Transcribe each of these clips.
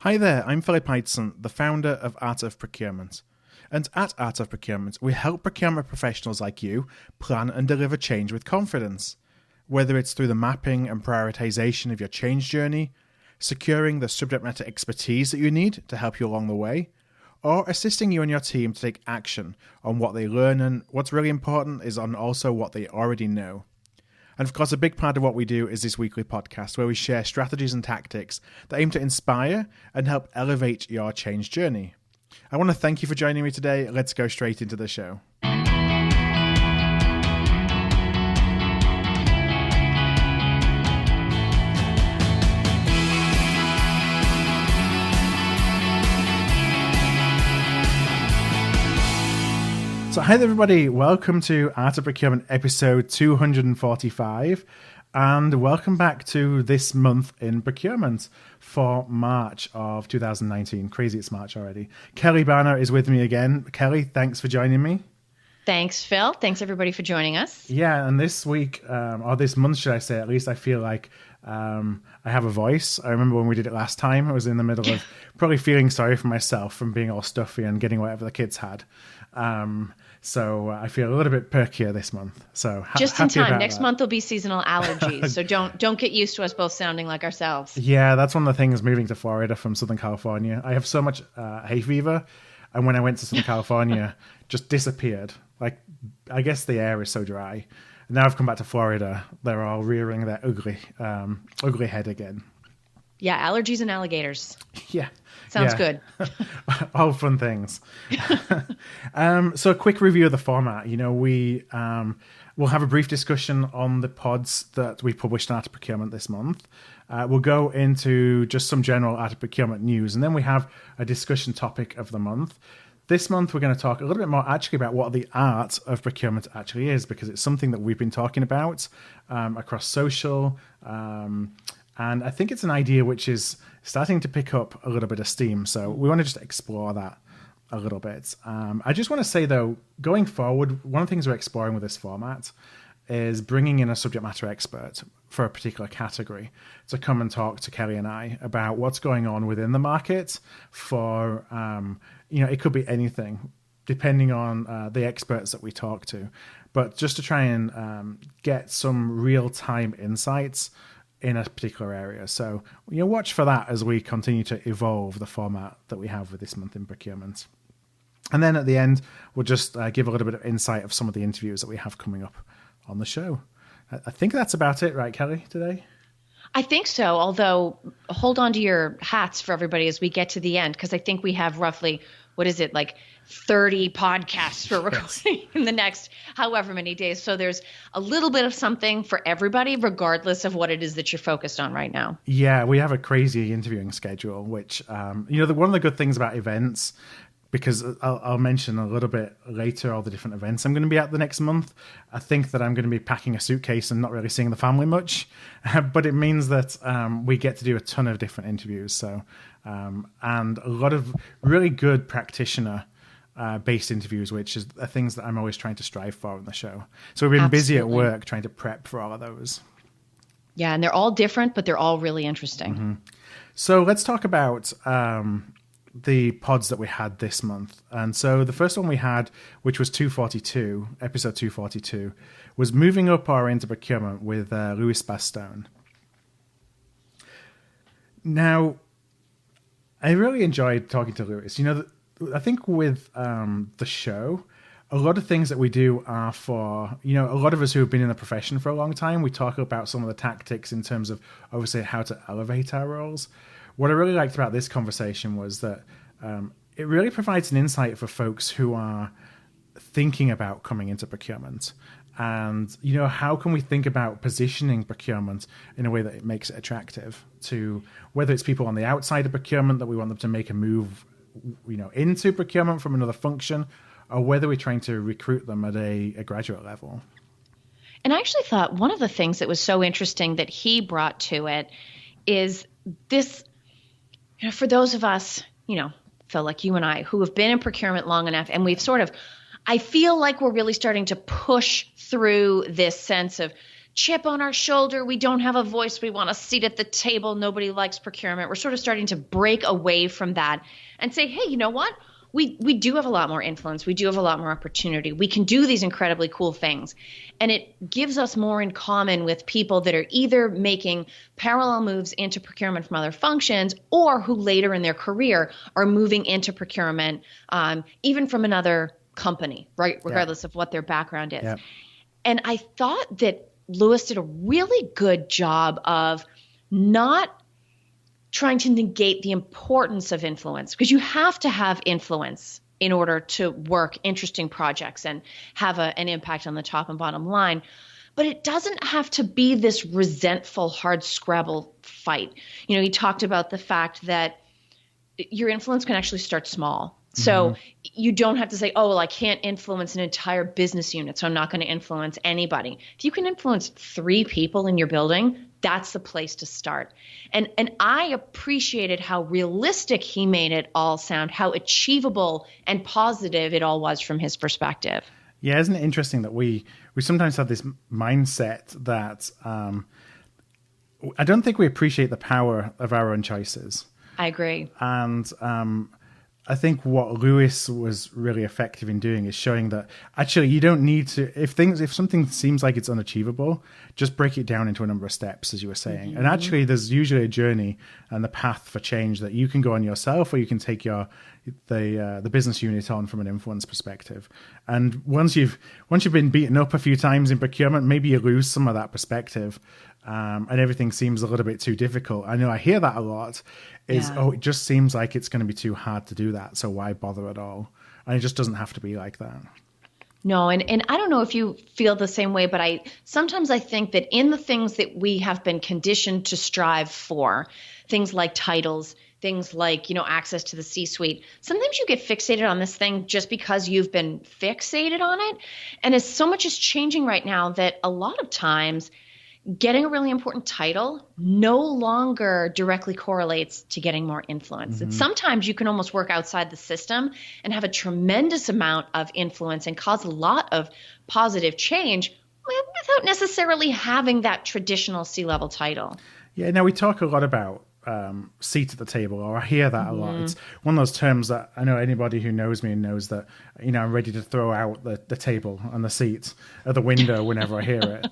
Hi there, I'm Philip Ideson, the founder of Art of Procurement. And at Art of Procurement, we help procurement professionals like you plan and deliver change with confidence. Whether it's through the mapping and prioritization of your change journey, securing the subject matter expertise that you need to help you along the way, or assisting you and your team to take action on what they learn, and what's really important is on also what they already know. And of course, a big part of what we do is this weekly podcast where we share strategies and tactics that aim to inspire and help elevate your change journey. I want to thank you for joining me today. Let's go straight into the show. So hi there everybody, welcome to Art of Procurement episode 245 and welcome back to this month in procurement for March of 2019. Crazy it's March already. Kelly Barner is with me again. Kelly, thanks for joining me. Thanks, Phil. Thanks everybody for joining us. Yeah, and this week, or this month should I say, at least I feel like I have a voice. I remember when we did it last time, I was in the middle of probably feeling sorry for myself from being all stuffy and getting whatever the kids had. So I feel a little bit perkier this month. So just in time. Next month will be seasonal allergies. So don't get used to us both sounding like ourselves. Yeah, that's one of the things moving to Florida from Southern California. I have so much hay fever. And when I went to Southern California, just disappeared. Like, I guess the air is so dry. And now I've come back to Florida. They're all rearing their ugly head again. Yeah, allergies and alligators. Yeah. Sounds good. All fun things. So a quick review of the format. You know, we'll have a brief discussion on the pods that we published in Art of Procurement this month. We'll go into just some general Art of Procurement news, and then we have a discussion topic of the month. This month, we're going to talk a little bit more actually about what the art of procurement actually is, because it's something that we've been talking about across social. And I think it's an idea which is starting to pick up a little bit of steam. So we want to just explore that a little bit. I just want to say, though, going forward, one of the things we're exploring with this format is bringing in a subject matter expert for a particular category to come and talk to Kelly and I about what's going on within the market for, it could be anything, depending on the experts that we talk to. But just to try and get some real-time insights in a particular area. So watch for that as we continue to evolve the format that we have with this month in procurement. And then at the end, we'll just give a little bit of insight of some of the interviews that we have coming up on the show. I think that's about it, right, Kelly, today? I think so, although hold on to your hats for everybody as we get to the end, because I think we have roughly, 30 podcasts for recording in the next however many days. So there's a little bit of something for everybody, regardless of what it is that you're focused on right now. Yeah, we have a crazy interviewing schedule, which, one of the good things about events, because I'll mention a little bit later all the different events I'm going to be at the next month. I think that I'm going to be packing a suitcase and not really seeing the family much, but it means that we get to do a ton of different interviews. So, and a lot of really good practitioner based interviews, which is the things that I'm always trying to strive for on the show. So we've been busy at work trying to prep for all of those. Yeah, and they're all different, but they're all really interesting. Mm-hmm. So let's talk about the pods that we had this month. And so the first one we had, which was episode 242, was moving up or into procurement with Bastone. Now, I really enjoyed talking to Lewis. I think with the show, a lot of things that we do are for, a lot of us who have been in the profession for a long time, we talk about some of the tactics in terms of, obviously, how to elevate our roles. What I really liked about this conversation was that it really provides an insight for folks who are thinking about coming into procurement. And, how can we think about positioning procurement in a way that it makes it attractive to whether it's people on the outside of procurement that we want them to make a move, into procurement from another function, or whether we're trying to recruit them at a graduate level. And I actually thought one of the things that was so interesting that he brought to it is this, for those of us, Phil, like you and I, who have been in procurement long enough, and we've I feel like we're really starting to push through this sense of chip on our shoulder. We don't have a voice. We want a seat at the table. Nobody likes procurement. We're sort of starting to break away from that and say, hey, you know what? We do have a lot more influence. We do have a lot more opportunity. We can do these incredibly cool things. And it gives us more in common with people that are either making parallel moves into procurement from other functions or who later in their career are moving into procurement, even from another company, right? Regardless of what their background is. Yeah. And I thought that Lewis did a really good job of not trying to negate the importance of influence, because you have to have influence in order to work interesting projects and have an impact on the top and bottom line. But it doesn't have to be this resentful, hard scrabble fight. He talked about the fact that your influence can actually start small. So you don't have to say, oh, well, I can't influence an entire business unit, so I'm not going to influence anybody. If you can influence 3 people in your building, that's the place to start. And I appreciated how realistic he made it all sound, how achievable and positive it all was from his perspective. Yeah, isn't it interesting that we sometimes have this mindset that I don't think we appreciate the power of our own choices. I agree. And I think what Lewis was really effective in doing is showing that actually you don't need to, if something seems like it's unachievable, just break it down into a number of steps, as you were saying. And actually there's usually a journey and the path for change that you can go on yourself, or you can take the business unit on from an influence perspective. And once you've been beaten up a few times in procurement, maybe you lose some of that perspective. And everything seems a little bit too difficult. I know I hear that a lot. It just seems like it's going to be too hard to do that, so why bother at all? And it just doesn't have to be like that. No, and I don't know if you feel the same way, but sometimes I think that in the things that we have been conditioned to strive for, things like titles, things like, access to the C-suite, sometimes you get fixated on this thing just because you've been fixated on it. And as so much is changing right now that a lot of times getting a really important title no longer directly correlates to getting more influence. And sometimes you can almost work outside the system and have a tremendous amount of influence and cause a lot of positive change without necessarily having that traditional C-level title. Yeah, now we talk a lot about seat at the table, or I hear that a lot. It's one of those terms that I know anybody who knows me knows that, I'm ready to throw out the table and the seat at the window whenever I hear it.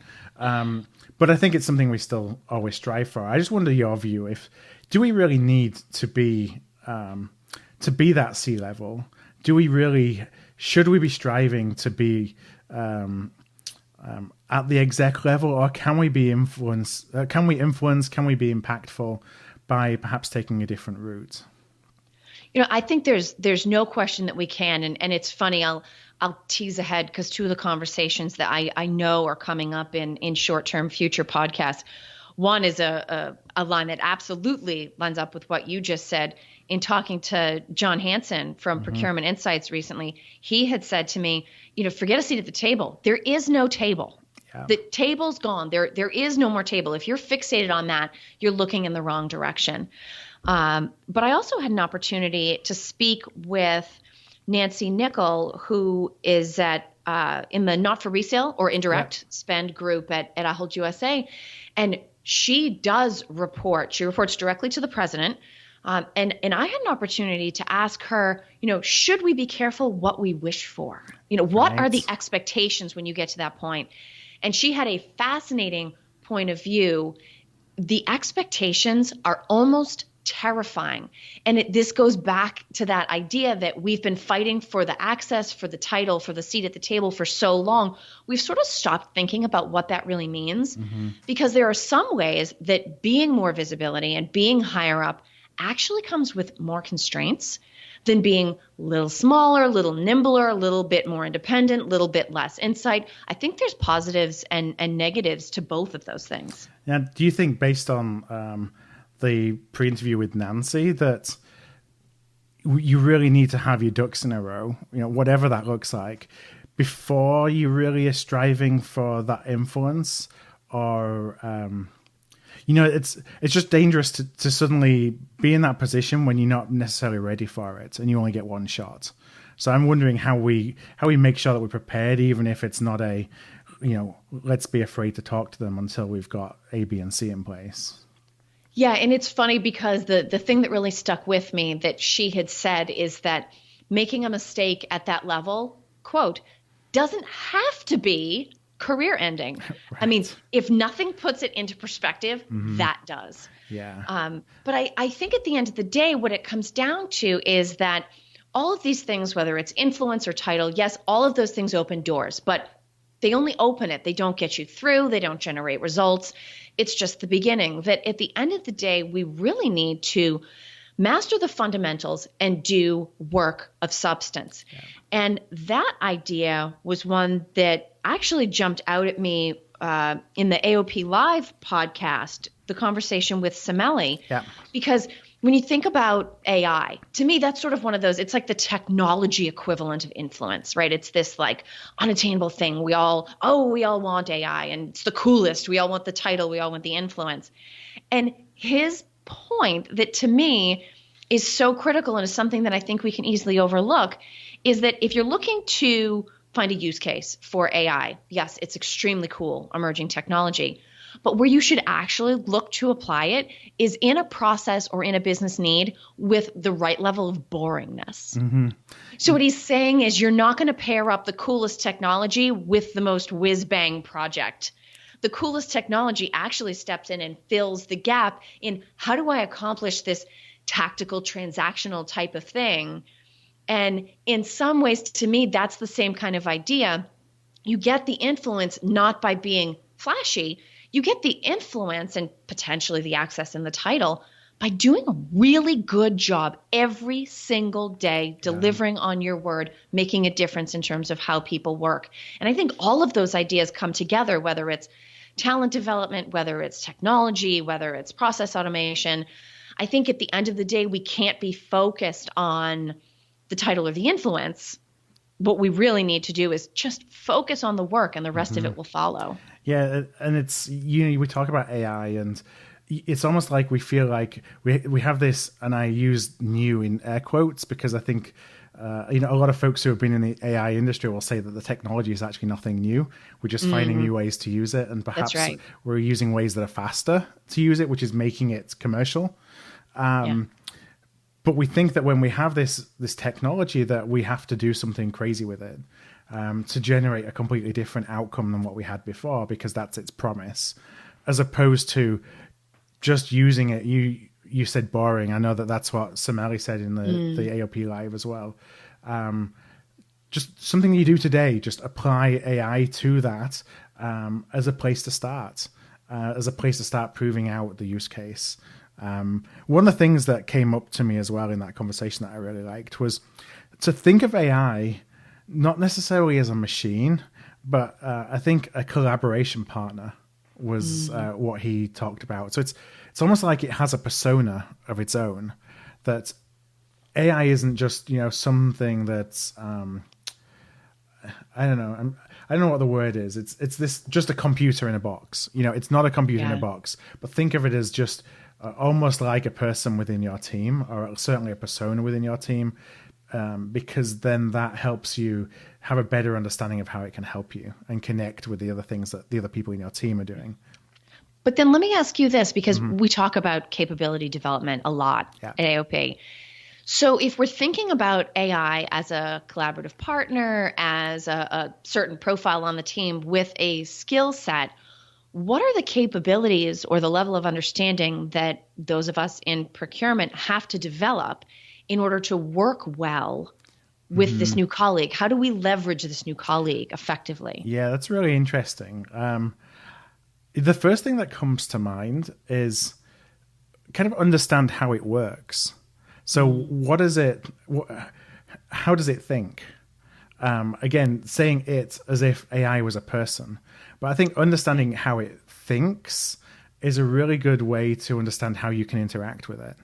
But I think it's something we still always strive for. I just wonder your view. Do we really need to be that C-level? Should we be striving to be at the exec level, or can we be influence? Can we be impactful by perhaps taking a different route? I think there's no question that we can, and it's funny. I'll tease ahead because 2 of the conversations that I know are coming up in short-term future podcasts. One is a line that absolutely lines up with what you just said. In talking to John Hansen from Procurement Insights recently, he had said to me, forget a seat at the table. There is no table. Yeah. The table's gone. There is no more table. If you're fixated on that, you're looking in the wrong direction. But I also had an opportunity to speak with Nancy Nickel, who is in the not for resale or indirect spend group at Ahold USA. And she does report. She reports directly to the president. And I had an opportunity to ask her, should we be careful what we wish for? What are the expectations when you get to that point? And she had a fascinating point of view. The expectations are almost terrifying. And this goes back to that idea that we've been fighting for the access, for the title, for the seat at the table for so long. We've sort of stopped thinking about what that really means, because there are some ways that being more visibility and being higher up actually comes with more constraints than being a little smaller, a little nimbler, a little bit more independent, a little bit less insight. I think there's positives and negatives to both of those things. Now, do you think, based on the pre-interview with Nancy, that you really need to have your ducks in a row, whatever that looks like, before you really are striving for that influence? Or it's just dangerous to suddenly be in that position when you're not necessarily ready for it and you only get one shot. So I'm wondering how we make sure that we're prepared, even if it's not a let's be afraid to talk to them until we've got A, B, and C in place. Yeah, and it's funny because the thing that really stuck with me that she had said is that making a mistake at that level, quote, doesn't have to be career ending. Right. I mean, if nothing puts it into perspective, that does. Yeah. But I think at the end of the day, what it comes down to is that all of these things, whether it's influence or title, yes, all of those things open doors, but they only open it. They don't get you through. They don't generate results. It's just the beginning. That at the end of the day, we really need to master the fundamentals and do work of substance. Yeah. And that idea was one that actually jumped out at me in the AOP Live podcast, the conversation with Sammeli. Yeah. Because when you think about AI, to me, that's sort of one of those, it's like the technology equivalent of influence, right? It's this like unattainable thing. We all want AI and it's the coolest. We all want the title. We all want the influence. And his point that to me is so critical and is something that I think we can easily overlook is that if you're looking to find a use case for AI, yes, it's extremely cool, emerging technology. But where you should actually look to apply it is in a process or in a business need with the right level of boringness. Mm-hmm. So what he's saying is you're not going to pair up the coolest technology with the most whiz-bang project. The coolest technology actually steps in and fills the gap in how do I accomplish this tactical transactional type of thing. And in some ways, to me, that's the same kind of idea. You get the influence not by being flashy. You get the influence and potentially the access in the title by doing a really good job every single day, delivering on your word, making a difference in terms of how people work. And I think all of those ideas come together, whether it's talent development, whether it's technology, whether it's process automation. I think at the end of the day, we can't be focused on the title or the influence. What we really need to do is just focus on the work and the rest of it will follow. Yeah. And it's, we talk about AI and it's almost like we feel like we have this, and I use new in air quotes because I think, a lot of folks who have been in the AI industry will say that the technology is actually nothing new. We're just finding new ways to use it. And perhaps we're using ways that are faster to use it, which is making it commercial. But we think that when we have this technology that we have to do something crazy with it to generate a completely different outcome than what we had before, because that's its promise, as opposed to just using it. You said boring. I know that's what Sammeli said in the AOP Live as well. Just something you do today, just apply AI to that as a place to start, proving out the use case. One of the things that came up to me as well in that conversation that I really liked was to think of AI not necessarily as a machine, but I think a collaboration partner was what he talked about. So it's almost like it has a persona of its own, that AI isn't just something that's I don't know. I don't know what the word is. It's this just a computer in a box. It's not a computer in a box, but think of it as just almost like a person within your team, or certainly a persona within your team, because then that helps you have a better understanding of how it can help you and connect with the other things that the other people in your team are doing. But then let me ask you this, because we talk about capability development a lot at AOP. So if we're thinking about AI as a collaborative partner, as a certain profile on the team with a skill set, what are the capabilities or the level of understanding that those of us in procurement have to develop in order to work well with this new colleague? How do we leverage this new colleague effectively? Yeah, that's really interesting. The first thing that comes to mind is kind of understand how it works. So what is it? How does it think? Again, saying it as if AI was a person. But I think understanding how it thinks is a really good way to understand how you can interact with it,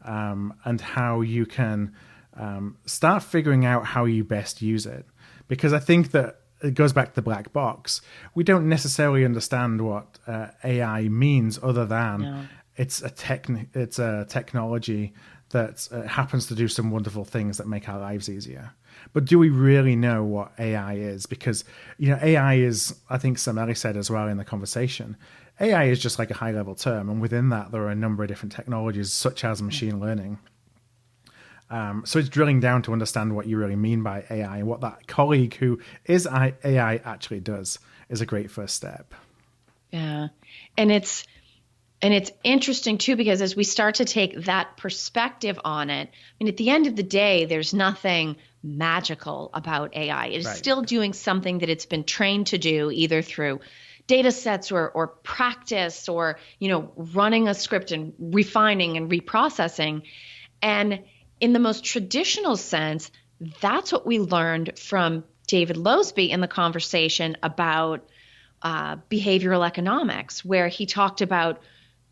and how you can start figuring out how you best use it. Because I think that it goes back to the black box. We don't necessarily understand what AI means, other than it's a technology that happens to do some wonderful things that make our lives easier. But do we really know what AI is? Because, AI is, I think Sammeli said as well in the conversation, AI is just like a high-level term, and within that there are a number of different technologies, such as machine learning. So it's drilling down to understand what you really mean by AI, and what that colleague who is AI actually does is a great first step. Yeah. And it's interesting too, because as we start to take that perspective on it, at the end of the day, there's nothing magical about AI. It is still doing something that it's been trained to do, either through data sets or practice or, running a script and refining and reprocessing. And in the most traditional sense, that's what we learned from David Loseby in the conversation about behavioral economics, where he talked about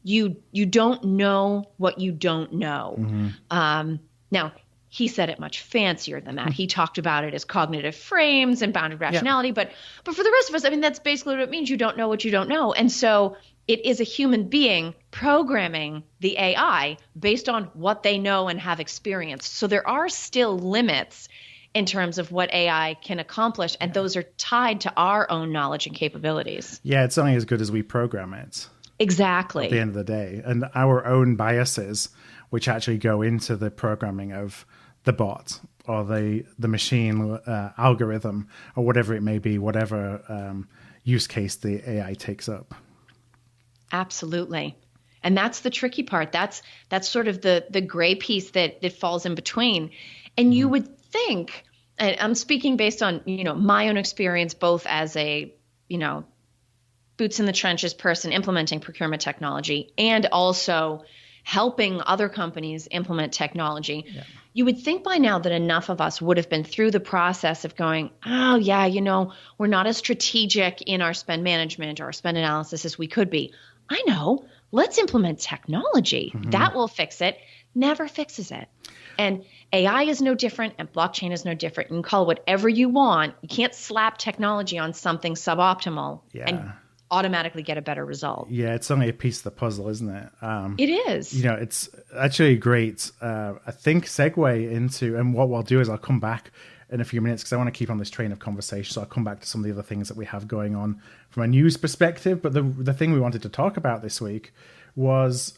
you don't know what you don't know. Mm-hmm. Now, he said it much fancier than that. He talked about it as cognitive frames and bounded rationality. But for the rest of us, that's basically what it means. You don't know what you don't know. And so it is a human being programming the AI based on what they know and have experienced. So there are still limits in terms of what AI can accomplish, and those are tied to our own knowledge and capabilities. Yeah, it's only as good as we program it. Exactly. At the end of the day. And our own biases, which actually go into the programming of the bot or the machine algorithm or whatever it may be, whatever use case the AI takes up. Absolutely. And that's the tricky part. That's sort of the gray piece that falls in between. And you would think, and I'm speaking based on, my own experience, both as a, boots in the trenches person implementing procurement technology and also helping other companies implement technology. Yeah. You would think by now that enough of us would have been through the process of going, oh yeah, we're not as strategic in our spend management or our spend analysis as we could be. I know, let's implement technology. Mm-hmm. That will fix it. Never fixes it. And AI is no different, and blockchain is no different. You can call it whatever you want. You can't slap technology on something suboptimal and automatically get a better result. Yeah, it's only a piece of the puzzle, isn't it? It is. It's actually a great, I think, segue into, and what we'll do is I'll come back in a few minutes because I want to keep on this train of conversation. So I'll come back to some of the other things that we have going on from a news perspective. But the thing we wanted to talk about this week was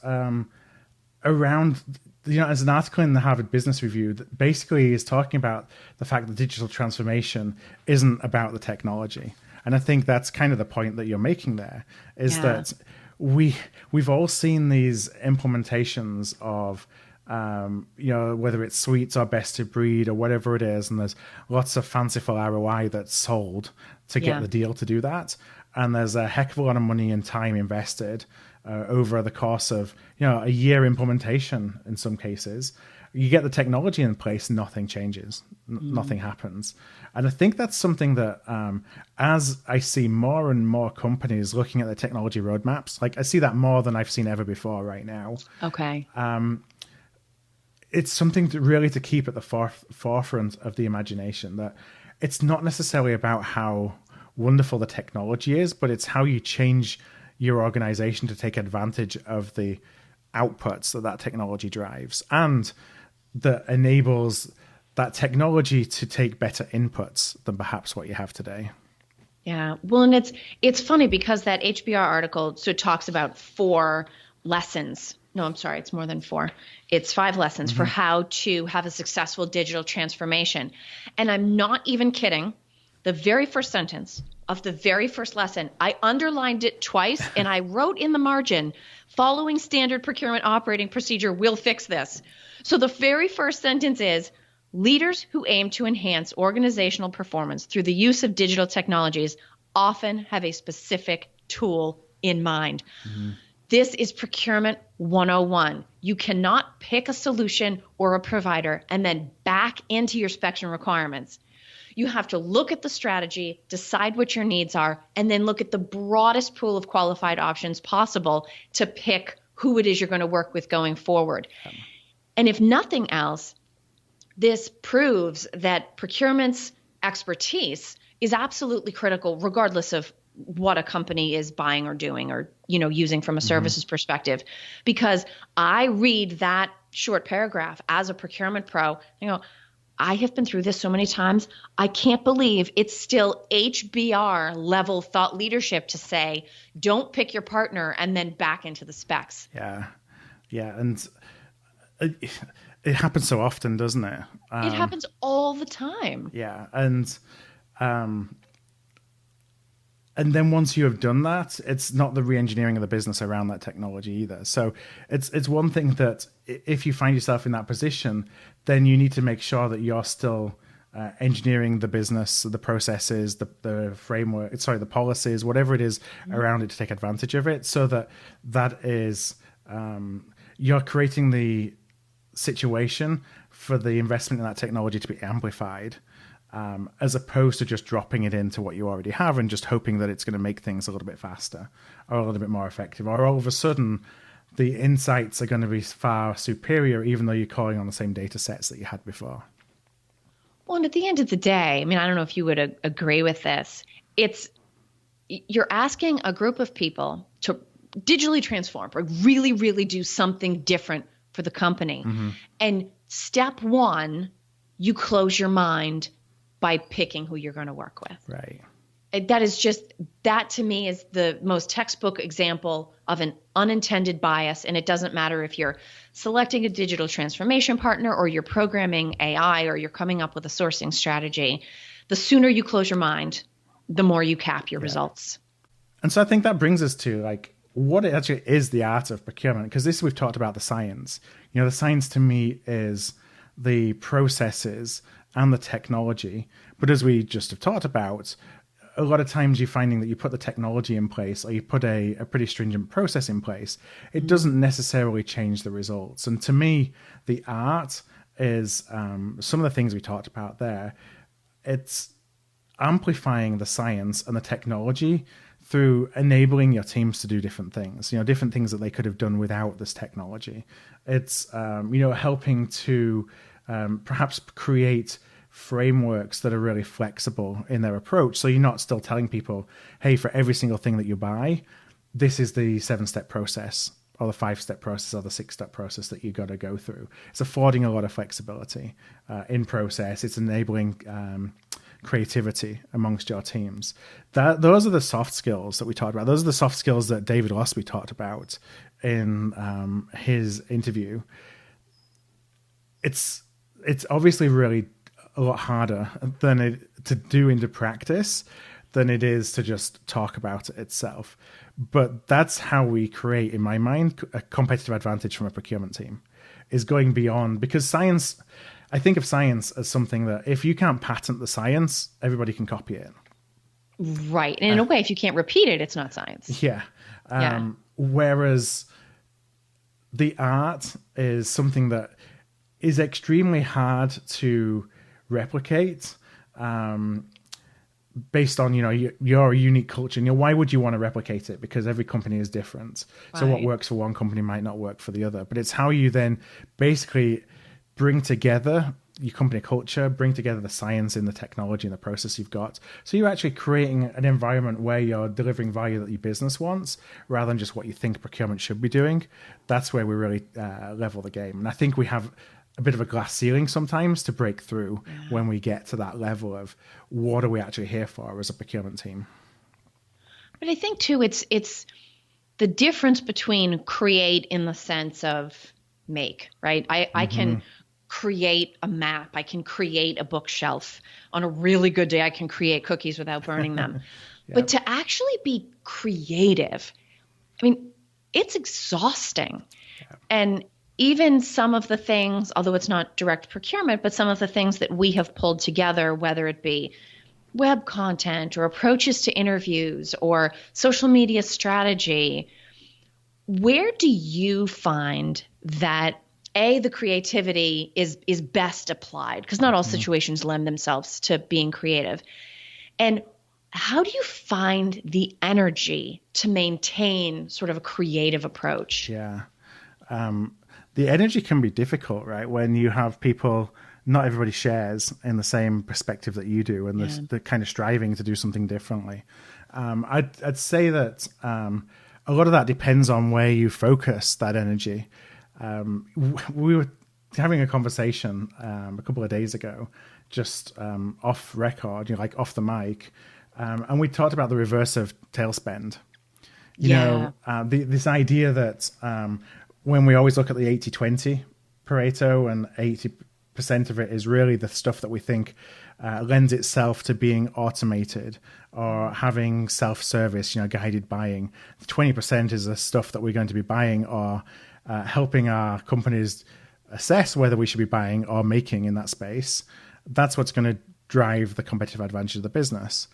around, as an article in the Harvard Business Review that basically is talking about the fact that digital transformation isn't about the technology. And I think that's kind of the point that you're making there, is that we've all seen these implementations of, whether it's suites or best of breed or whatever it is, and there's lots of fanciful ROI that's sold to get the deal to do that. And there's a heck of a lot of money and time invested over the course of, a year implementation in some cases. You get the technology in place, nothing changes, nothing happens. And I think that's something that, as I see more and more companies looking at their technology roadmaps, like I see that more than I've seen ever before right now. Okay. It's something to keep at the forefront of the imagination, that it's not necessarily about how wonderful the technology is, but it's how you change your organization to take advantage of the outputs that technology drives, and that enables that technology to take better inputs than perhaps what you have today. Yeah. Well, and it's funny because that HBR article talks about 4 lessons. No, I'm sorry. It's more than 4. It's 5 lessons for how to have a successful digital transformation. And I'm not even kidding. The very first sentence of the very first lesson, I underlined it twice and I wrote in the margin, following standard procurement operating procedure will fix this. So the very first sentence is, leaders who aim to enhance organizational performance through the use of digital technologies often have a specific tool in mind. Mm-hmm. This is procurement 101. You cannot pick a solution or a provider and then back into your specs and requirements. You have to look at the strategy, decide what your needs are, and then look at the broadest pool of qualified options possible to pick who it is you're going to work with going forward. And if nothing else, this proves that procurement's expertise is absolutely critical, regardless of what a company is buying or doing or, using from a services perspective. Because I read that short paragraph as a procurement pro, I have been through this so many times. I can't believe it's still HBR level thought leadership to say, don't pick your partner and then back into the specs. Yeah. Yeah. And it happens so often, doesn't it? It happens all the time. Yeah. And then once you have done that, it's not the re-engineering of the business around that technology either. So it's one thing that if you find yourself in that position, then you need to make sure that you're still engineering the business, the processes, the framework, the policies, whatever it is around it to take advantage of it, so that is you're creating the situation for the investment in that technology to be amplified. As opposed to just dropping it into what you already have and just hoping that it's going to make things a little bit faster or a little bit more effective, or all of a sudden the insights are going to be far superior even though you're calling on the same data sets that you had before. Well, and at the end of the day, I mean, I don't know if you would agree with this. You're asking a group of people to digitally transform or really, really do something different for the company. Mm-hmm. And step one, you close your mind by picking who you're going to work with. Right. That to me is the most textbook example of an unintended bias. And it doesn't matter if you're selecting a digital transformation partner or you're programming AI or you're coming up with a sourcing strategy. The sooner you close your mind, the more you cap your results. And so I think that brings us to what it actually is the art of procurement, because we've talked about the science. The science to me is the processes and the technology. But as we just have talked about, a lot of times you're finding that you put the technology in place or you put a pretty stringent process in place, it doesn't necessarily change the results. And to me, the art is some of the things we talked about there. It's amplifying the science and the technology through enabling your teams to do different things, different things that they could have done without this technology. It's, helping to perhaps create frameworks that are really flexible in their approach. So you're not still telling people, hey, for every single thing that you buy, this is the 7-step process or the 5-step process or the 6-step process that you got to go through. It's affording a lot of flexibility in process. It's enabling creativity amongst your teams. Those are the soft skills that we talked about. Those are the soft skills that David Loseby talked about in his interview. It's obviously really a lot harder to do into practice than it is to just talk about it itself. But that's how we create, in my mind, a competitive advantage from a procurement team, is going beyond, because science, I think of science as something that if you can't patent the science, everybody can copy it. Right. And in a way, if you can't repeat it, it's not science. Yeah. Whereas the art is something that is extremely hard to replicate based on your unique culture. Why would you want to replicate it? Because every company is different. Right. So what works for one company might not work for the other. But it's how you then basically bring together your company culture, bring together the science and the technology and the process you've got. So you're actually creating an environment where you're delivering value that your business wants rather than just what you think procurement should be doing. That's where we really level the game. And I think we have a bit of a glass ceiling sometimes to break through when we get to that level of what are we actually here for as a procurement team. But I think too, it's the difference between create in the sense of make, right? I can create a map. I can create a bookshelf. On a really good day, I can create cookies without burning them. But to actually be creative, I mean, it's exhausting. And even some of the things, although it's not direct procurement, but some of the things that we have pulled together, whether it be web content or approaches to interviews or social media strategy, where do you find that the creativity is best applied? Because not all situations lend themselves to being creative. And how do you find the energy to maintain sort of a creative approach? Yeah. The energy can be difficult, right? When you have people, not everybody shares in the same perspective that you do, and they're kind of striving to do something differently. I'd say that a lot of that depends on where you focus that energy. We were having a conversation a couple of days ago, just off record, like off the mic, and we talked about the reverse of tail spend. This idea that when we always look at the 80-20 Pareto, and 80% of it is really the stuff that we think lends itself to being automated or having self-service, guided buying. The 20% is the stuff that we're going to be buying or helping our companies assess whether we should be buying or making in that space. That's what's going to drive the competitive advantage of the business.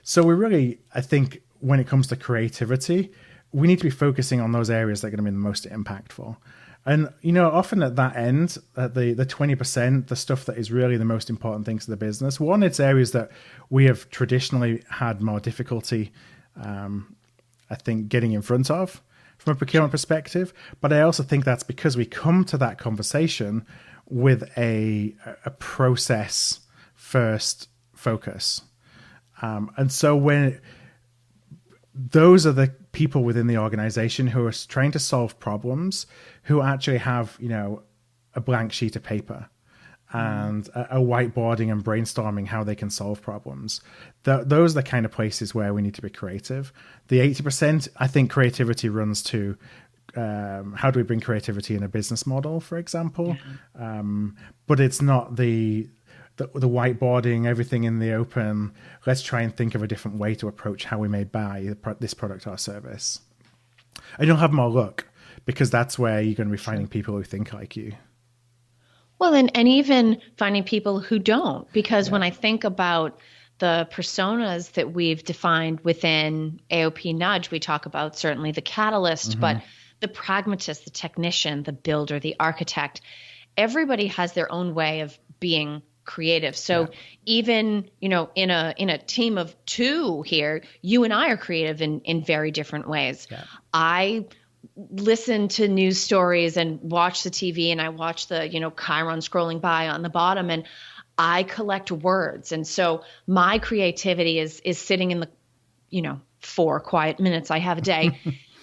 So we really, I think, when it comes to creativity, we need to be focusing on those areas that are going to be the most impactful. And, often at that end, at the 20%, the stuff that is really the most important things to the business, one, it's areas that we have traditionally had more difficulty, I think, getting in front of from a procurement perspective. But I also think that's because we come to that conversation with a process first focus. And so when those are the people within the organization who are trying to solve problems, who actually have, a blank sheet of paper and a whiteboarding and brainstorming how they can solve problems. Those are the kind of places where we need to be creative. The 80%, I think creativity runs to how do we bring creativity in a business model, for example? Yeah. But it's not the whiteboarding, everything in the open. Let's try and think of a different way to approach how we may buy this product or service. And you'll have more luck because that's where you're going to be finding people who think like you. Well, and even finding people who don't, because when I think about the personas that we've defined within AOP Nudge, we talk about certainly the catalyst, but the pragmatist, the technician, the builder, the architect, everybody has their own way of being creative. So even, in a team of two here, you and I are creative in very different ways. Yeah. I listen to news stories and watch the TV, and I watch the, Chiron scrolling by on the bottom, and I collect words. And so my creativity is sitting in the, 4 quiet minutes I have a day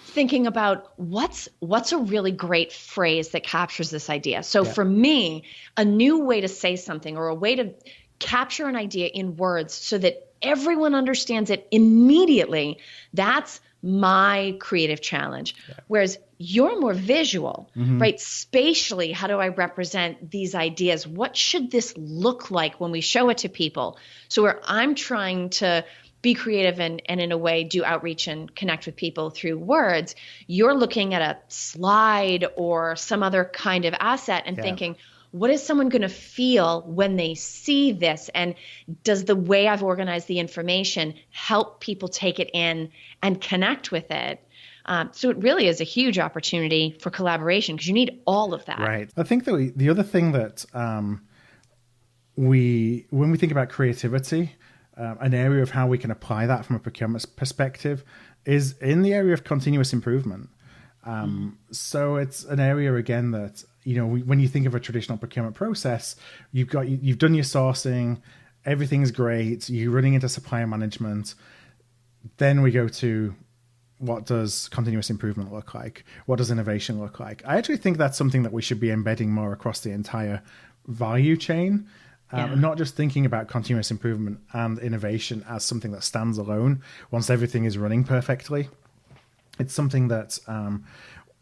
thinking about what's a really great phrase that captures this idea. So for me, a new way to say something or a way to capture an idea in words so that everyone understands it immediately, that's my creative challenge. Yeah. Whereas you're more visual, right? Spatially, how do I represent these ideas? What should this look like when we show it to people? So where I'm trying to be creative and in a way do outreach and connect with people through words, you're looking at a slide or some other kind of asset and thinking, what is someone going to feel when they see this? And does the way I've organized the information help people take it in and connect with it? So it really is a huge opportunity for collaboration because you need all of that. Right. I think that the other thing that when we think about creativity, an area of how we can apply that from a procurement perspective is in the area of continuous improvement. So it's an area, again, that, when you think of a traditional procurement process, you've done your sourcing, everything's great, you're running into supplier management. Then we go to, what does continuous improvement look like? What does innovation look like? I actually think that's something that we should be embedding more across the entire value chain. Not just thinking about continuous improvement and innovation as something that stands alone once everything is running perfectly. It's something that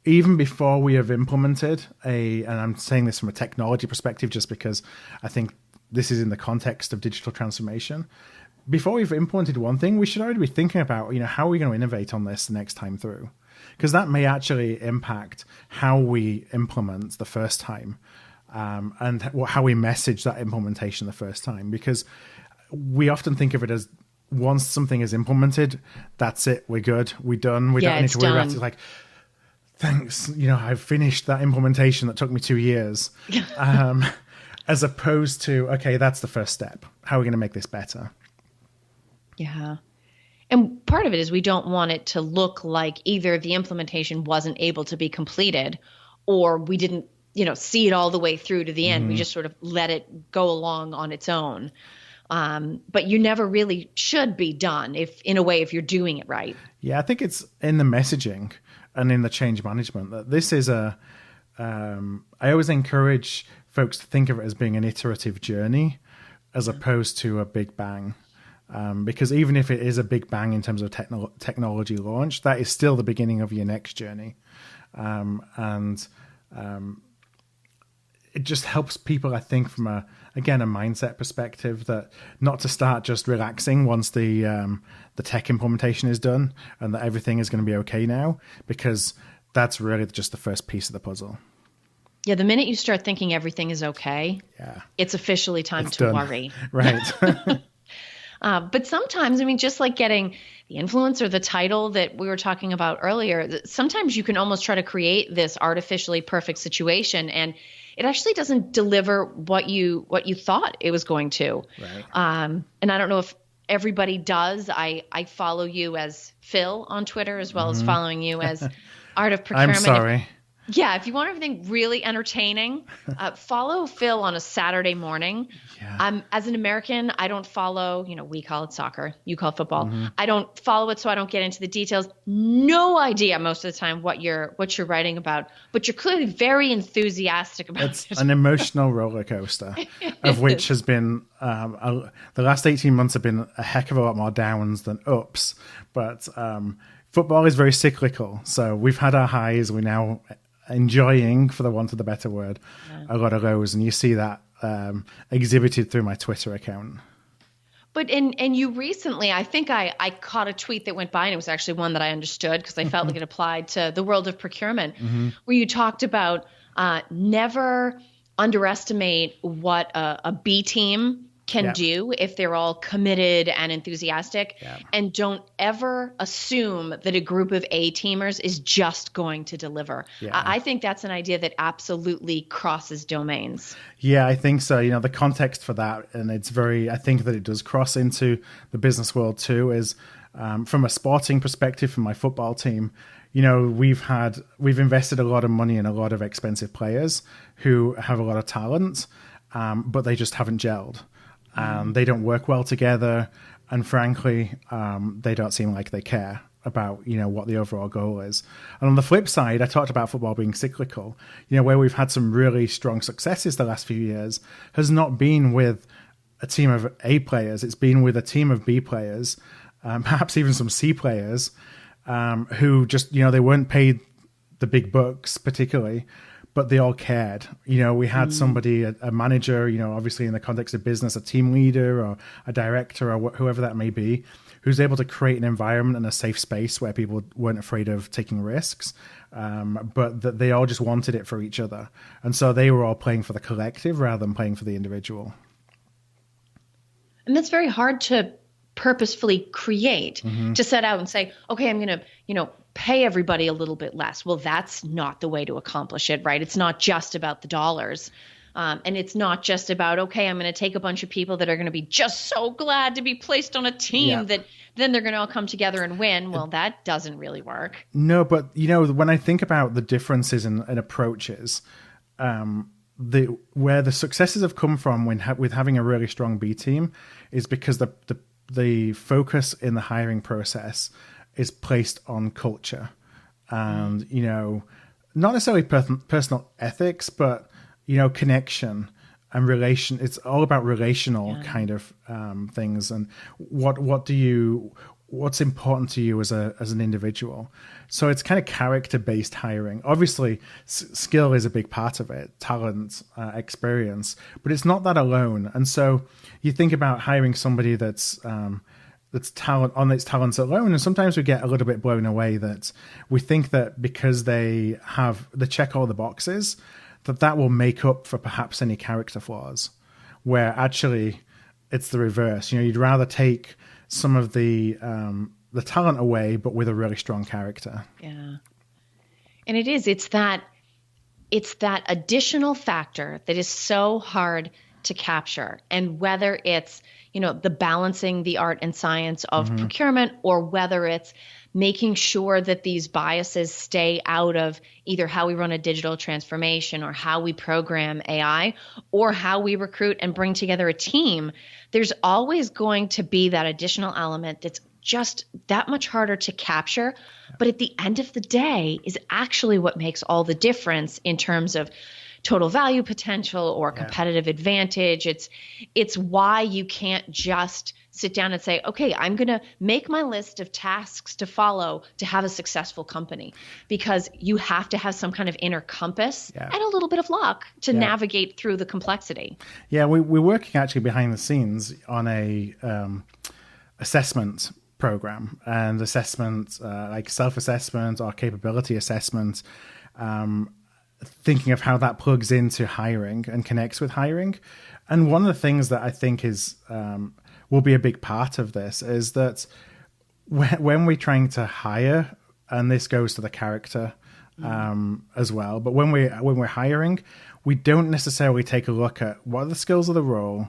even before we have implemented and I'm saying this from a technology perspective just because I think this is in the context of digital transformation, before we've implemented one thing, we should already be thinking about, how are we going to innovate on this the next time through? Because that may actually impact how we implement the first time. And how we message that implementation the first time, because we often think of it as once something is implemented, that's it, we're good, we're done, we don't need to worry about it. It's like, thanks, I've finished that implementation that took me 2 years, as opposed to, okay, that's the first step. How are we going to make this better? Yeah. And part of it is we don't want it to look like either the implementation wasn't able to be completed or we didn't see it all the way through to the end. We just sort of let it go along on its own. But you never really should be done if you're doing it right. Yeah, I think it's in the messaging and in the change management that this is a I always encourage folks to think of it as being an iterative journey as opposed to a big bang. Because even if it is a big bang in terms of technology launch, that is still the beginning of your next journey. It just helps people, I think, from a mindset perspective, that not to start just relaxing once the tech implementation is done and that everything is going to be okay now, because that's really just the first piece of the puzzle. Yeah, the minute you start thinking everything is okay, it's officially time to worry. Right. But sometimes, I mean, just like getting the influence or the title that we were talking about earlier, sometimes you can almost try to create this artificially perfect situation, and it actually doesn't deliver what you thought it was going to. Right. And I don't know if everybody does. I follow you as Phil on Twitter, as well as following you as Art of Procurement. I'm sorry. If you want everything really entertaining, follow Phil on a Saturday morning. Yeah. As an American, I don't follow, we call it soccer, you call it football. I don't follow it, so I don't get into the details. No idea most of the time what you're writing about, but you're clearly very enthusiastic about it. It's an emotional roller coaster, of which has been, the last 18 months have been a heck of a lot more downs than ups. But football is very cyclical. So we've had our highs, we're now enjoying, for the want of the better word, a lot of lows, and you see that exhibited through my Twitter account. But and you recently, I think I caught a tweet that went by, and it was actually one that I understood because I felt like it applied to the world of procurement, where you talked about never underestimate what a B team can do if they're all committed and enthusiastic, and don't ever assume that a group of A teamers is just going to deliver. I think that's an idea that absolutely crosses domains. Yeah, I think so. The context for that, and I think that it does cross into the business world too, is from a sporting perspective, from my football team, we've invested a lot of money in a lot of expensive players who have a lot of talent, but they just haven't gelled. They don't work well together, and frankly, they don't seem like they care about what the overall goal is. And on the flip side, I talked about football being cyclical. Where we've had some really strong successes the last few years has not been with a team of A players; it's been with a team of B players, perhaps even some C players, who just they weren't paid the big bucks particularly, but they all cared. We had somebody, a manager, obviously in the context of business, a team leader or a director or whoever that may be, who's able to create an environment and a safe space where people weren't afraid of taking risks, but that they all just wanted it for each other. And so they were all playing for the collective rather than playing for the individual. And that's very hard to purposefully create, to set out and say, okay, I'm going to, pay everybody a little bit less. Well, that's not the way to accomplish it, right? It's not just about the dollars. And it's not just about, okay, I'm going to take a bunch of people that are going to be just so glad to be placed on a team that then they're going to all come together and win. Well, that doesn't really work. No, but, when I think about the differences in approaches, where the successes have come from with having a really strong B team is because the focus in the hiring process is placed on culture and, not necessarily personal ethics, but, connection and relation. It's all about relational kind of things. And what's important to you as an individual. So it's kind of character-based hiring. Obviously, skill is a big part of it, talent, experience, but it's not that alone. And so you think about hiring somebody that's talent on its talents alone, and sometimes we get a little bit blown away that we think that because they check all the boxes, that will make up for perhaps any character flaws, where actually it's the reverse. You'd rather take some of the talent away, but with a really strong character. Yeah, and it's that additional factor that is so hard to capture, and whether it's the balancing the art and science of procurement, or whether it's making sure that these biases stay out of either how we run a digital transformation or how we program AI or how we recruit and bring together a team, there's always going to be that additional element that's just that much harder to capture. But at the end of the day is actually what makes all the difference in terms of total value potential or competitive advantage. It's why you can't just sit down and say, okay, I'm going to make my list of tasks to follow to have a successful company, because you have to have some kind of inner compass and a little bit of luck to navigate through the complexity. Yeah, we're working actually behind the scenes on a assessment program, and assessment like self-assessment or capability assessment, thinking of how that plugs into hiring and connects with hiring. And one of the things that I think is will be a big part of this is that when we're trying to hire, and this goes to the character as well, but when we're hiring, we don't necessarily take a look at what are the skills of the role,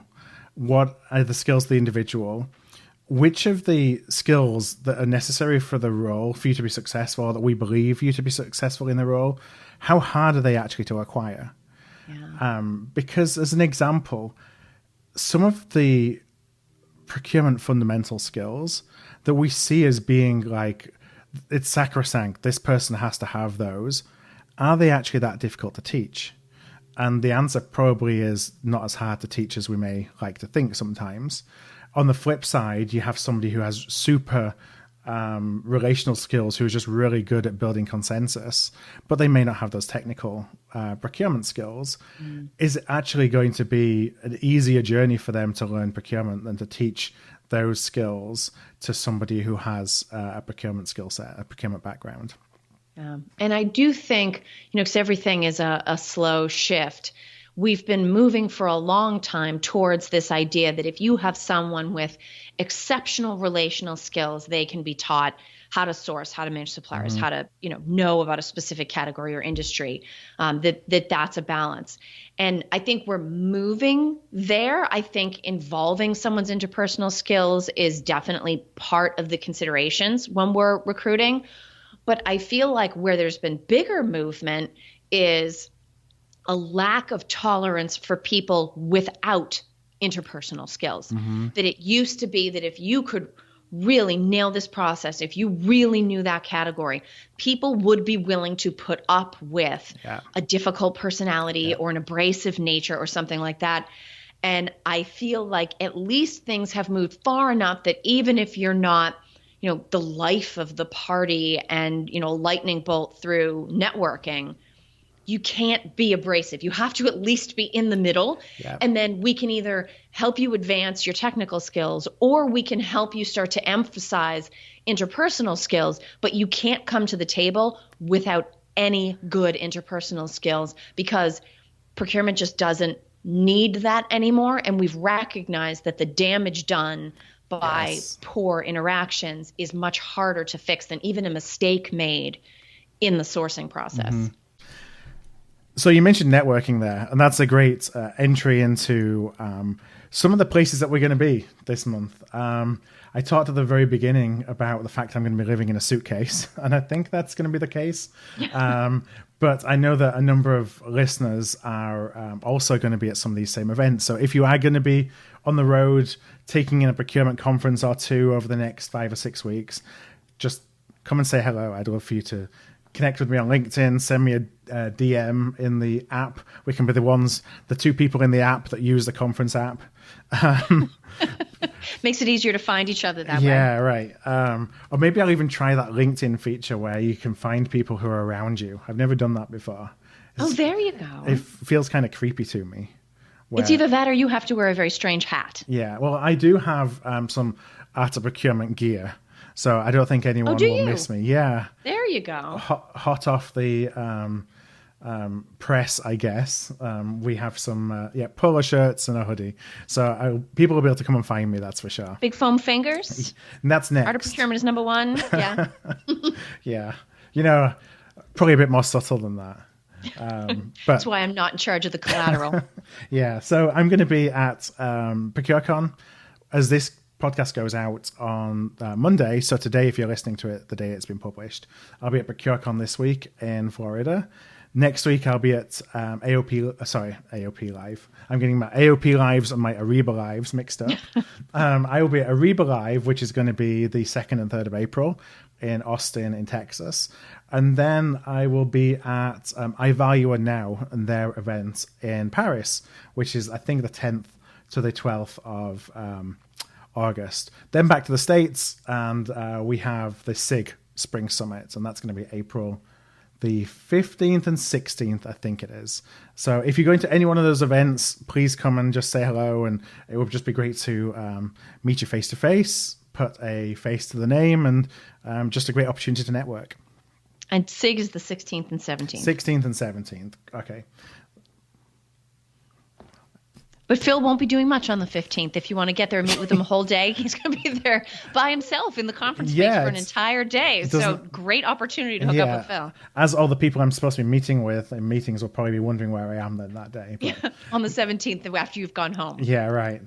what are the skills of the individual, which of the skills that are necessary for the role for you to be successful, that we believe you to be successful in the role, how hard are they actually to acquire? Because as an example, some of the procurement fundamental skills that we see as being like, it's sacrosanct, this person has to have those, are they actually that difficult to teach? And the answer probably is not as hard to teach as we may like to think sometimes. On the flip side, you have somebody who has super relational skills, who is just really good at building consensus, but they may not have those technical procurement skills. Is it actually going to be an easier journey for them to learn procurement than to teach those skills to somebody who has a procurement skill set, a procurement background? And I do think, because everything is a slow shift, we've been moving for a long time towards this idea that if you have someone with exceptional relational skills, they can be taught how to source, how to manage suppliers, how to, know about a specific category or industry, that's a balance. And I think we're moving there. I think involving someone's interpersonal skills is definitely part of the considerations when we're recruiting. But I feel like where there's been bigger movement is a lack of tolerance for people without interpersonal skills. That it used to be that if you could really nail this process, if you really knew that category, people would be willing to put up with a difficult personality or an abrasive nature or something like that. And I feel like at least things have moved far enough that even if you're not, the life of the party and, lightning bolt through networking, you can't be abrasive. You have to at least be in the middle. And then we can either help you advance your technical skills, or we can help you start to emphasize interpersonal skills, but you can't come to the table without any good interpersonal skills, because procurement just doesn't need that anymore. And we've recognized that the damage done by poor interactions is much harder to fix than even a mistake made in the sourcing process. So you mentioned networking there, and that's a great entry into some of the places that we're going to be this month. I talked at the very beginning about the fact I'm going to be living in a suitcase, and I think that's going to be the case. But I know that a number of listeners are also going to be at some of these same events. So if you are going to be on the road taking in a procurement conference or two over the next 5 or 6 weeks, just come and say hello. I'd love for you to connect with me on LinkedIn, send me a DM in the app. We can be the two people in the app that use the conference app. Makes it easier to find each other that way. Yeah, right. Or maybe I'll even try that LinkedIn feature where you can find people who are around you. I've never done that before. There you go. It feels kind of creepy to me. It's either that or you have to wear a very strange hat. Yeah, well, I do have some art of procurement gear, so I don't think anyone will miss me. Yeah. There you go. Hot off the press, I guess. We have some polo shirts and a hoodie, so people will be able to come and find me. That's for sure. Big foam fingers. And that's next. Art of procurement is number one. Yeah. Yeah. Probably a bit more subtle than that. But that's why I'm not in charge of the collateral. Yeah. So I'm going to be at ProcureCon as this podcast goes out on Monday. So today, if you're listening to it the day it's been published, I'll be at ProcureCon this week in Florida. Next week I'll be at AOP Live. I'm getting my AOP Lives and my Ariba Lives mixed up. I will be at Ariba Live, which is going to be the 2nd and 3rd of April in Austin in Texas. And then I will be at iValua Now and their event in Paris, which is, I think, the 10th to the 12th of August. Then back to the States, and we have the SIG Spring Summit, and that's going to be April the 15th and 16th, I think it is. So if you're going to any one of those events, please come and just say hello, and it would just be great to meet you face-to-face, put a face to the name, and just a great opportunity to network. And SIG is the 16th and 17th. 16th and 17th, okay. But Phil won't be doing much on the 15th. If you want to get there and meet with him a whole day, he's going to be there by himself in the conference space for an entire day. So great opportunity to hook up with Phil. As all the people I'm supposed to be meeting with in meetings will probably be wondering where I am then that day. But, on the 17th after you've gone home. Yeah, right.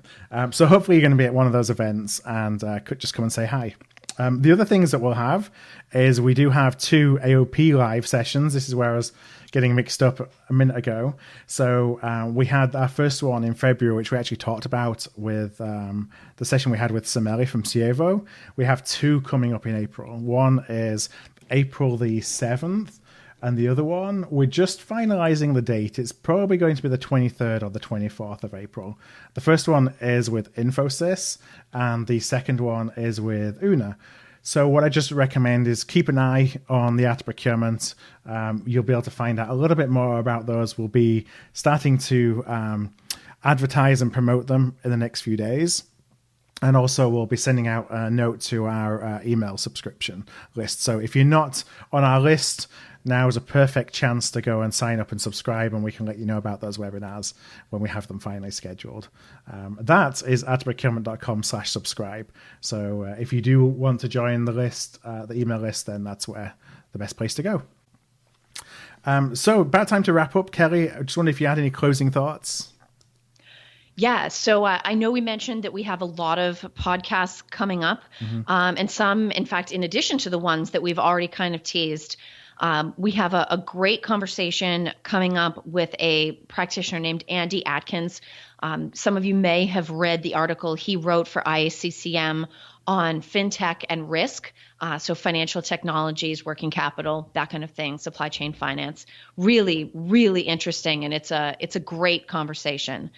So hopefully you're going to be at one of those events and could just come and say hi. The other things that we'll have is we do have 2 AOP live sessions. This is where I was getting mixed up a minute ago. So we had our first one in February, which we actually talked about with the session we had with Sammeli from Sievo. We have 2 coming up in April. One is April the 7th, and the other one, we're just finalizing the date. It's probably going to be the 23rd or the 24th of April. The first one is with Infosys, and the second one is with Una. So what I just recommend is keep an eye on the Art of Procurement. You'll be able to find out a little bit more about those. We'll be starting to advertise and promote them in the next few days. And also we'll be sending out a note to our email subscription list. So if you're not on our list, now is a perfect chance to go and sign up and subscribe, and we can let you know about those webinars when we have them finally scheduled. That is at procurement.com/subscribe. So if you do want to join the list, the email list, then that's where the best place to go. So about time to wrap up. Kelly, I just wonder if you had any closing thoughts. Yeah, so I know we mentioned that we have a lot of podcasts coming up, and some, in fact, in addition to the ones that we've already kind of teased. We have a great conversation coming up with a practitioner named Andy Atkins. Some of you may have read the article he wrote for IACCM on fintech and risk, so financial technologies, working capital, that kind of thing, supply chain finance. Really, really interesting, and it's a great conversation.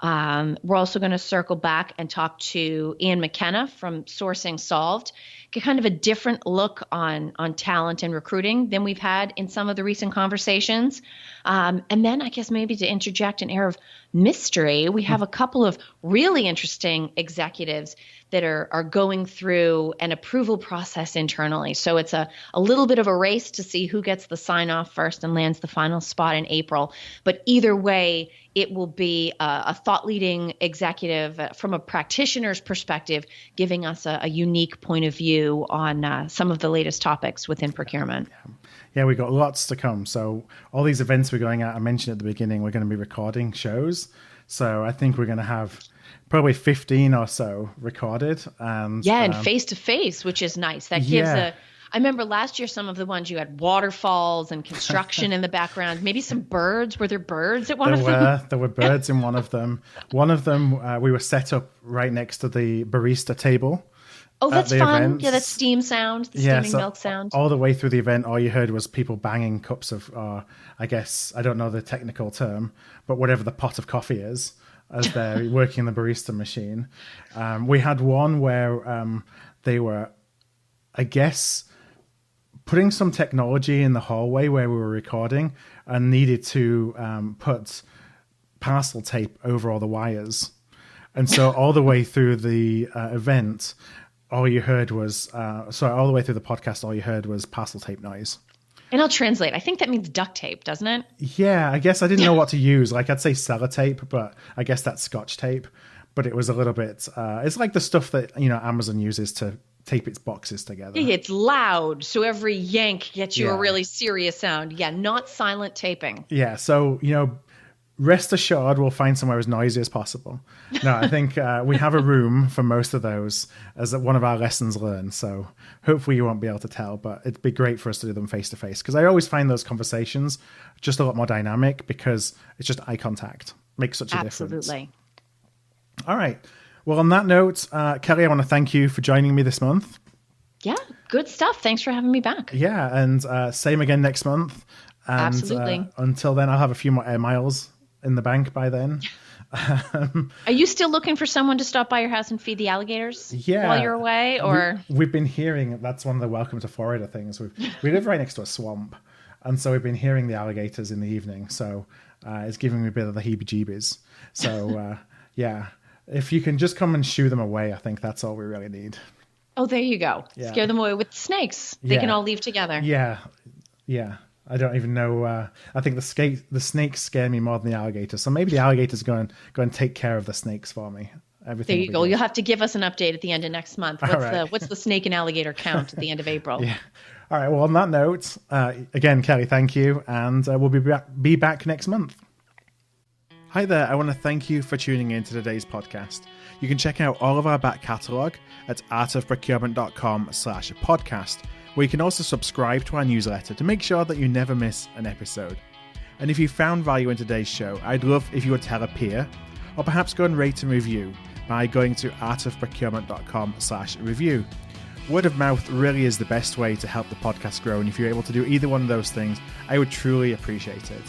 We're also going to circle back and talk to Ian McKenna from Sourcing Solved, get kind of a different look on talent and recruiting than we've had in some of the recent conversations. And then I guess maybe to interject an air of mystery, we have a couple of really interesting executives that are going through an approval process internally. So it's a little bit of a race to see who gets the sign off first and lands the final spot in April. But either way, it will be a thought leading executive from a practitioner's perspective, giving us a unique point of view on some of the latest topics within procurement. Yeah, we've got lots to come. So all these events we're going at, I mentioned at the beginning, we're going to be recording shows. So I think we're going to have probably 15 or so recorded. And face-to-face, which is nice. That gives I remember last year some of the ones you had waterfalls and construction in the background, maybe some birds. Were there birds at one of them? There were birds in one of them. One of them, we were set up right next to the barista table. Oh, that's fun. Events. Yeah, that steam sound, the steaming milk sound. All the way through the event, all you heard was people banging cups of, I guess, I don't know the technical term, but whatever the pot of coffee is, as they're working the barista machine. We had one where they were, I guess, putting some technology in the hallway where we were recording and needed to put parcel tape over all the wires. And so all the way through the event, all you heard was, all the way through the podcast, all you heard was parcel tape noise. And I'll translate. I think that means duct tape, doesn't it? Yeah, I guess I didn't know what to use. Like I'd say sellotape, but I guess that's Scotch tape. But it was a little bit, it's like the stuff that, Amazon uses to tape its boxes together. It's loud, so every yank gets you a really serious sound. Yeah, not silent taping. Yeah, so, rest assured we'll find somewhere as noisy as possible. No, I think we have a room for most of those as one of our lessons learned. So hopefully you won't be able to tell, but it'd be great for us to do them face to face, because I always find those conversations just a lot more dynamic because it's just eye contact. Makes such a difference. Absolutely. All right. Well, on that note, Kelly, I want to thank you for joining me this month. Yeah, good stuff. Thanks for having me back. Yeah, and same again next month. And, Absolutely. Until then, I'll have a few more air miles in the bank by then. Are you still looking for someone to stop by your house and feed the alligators while you're away? Or we've been hearing that's one of the welcome to Florida things. We live right next to a swamp, and so we've been hearing the alligators in the evening. So it's giving me a bit of the heebie-jeebies. So yeah, if you can just come and shoo them away, I think that's all we really need. Oh, there you go. Yeah. Scare them away with snakes. They can all leave together. Yeah. I don't even know. I think the snakes scare me more than the alligators. So maybe the alligators go and take care of the snakes for me. Everything. There you go. Good. You'll have to give us an update at the end of next month. What's the snake and alligator count at the end of April? Yeah. All right. Well, on that note, again, Kelly, thank you, and we'll be back next month. Hi there. I want to thank you for tuning in to today's podcast. You can check out all of our back catalogue at artofprocurement.com/podcast, where you can also subscribe to our newsletter to make sure that you never miss an episode. And if you found value in today's show, I'd love if you would tell a peer, or perhaps go and rate and review by going to artofprocurement.com/review. Word of mouth really is the best way to help the podcast grow, and if you're able to do either one of those things, I would truly appreciate it.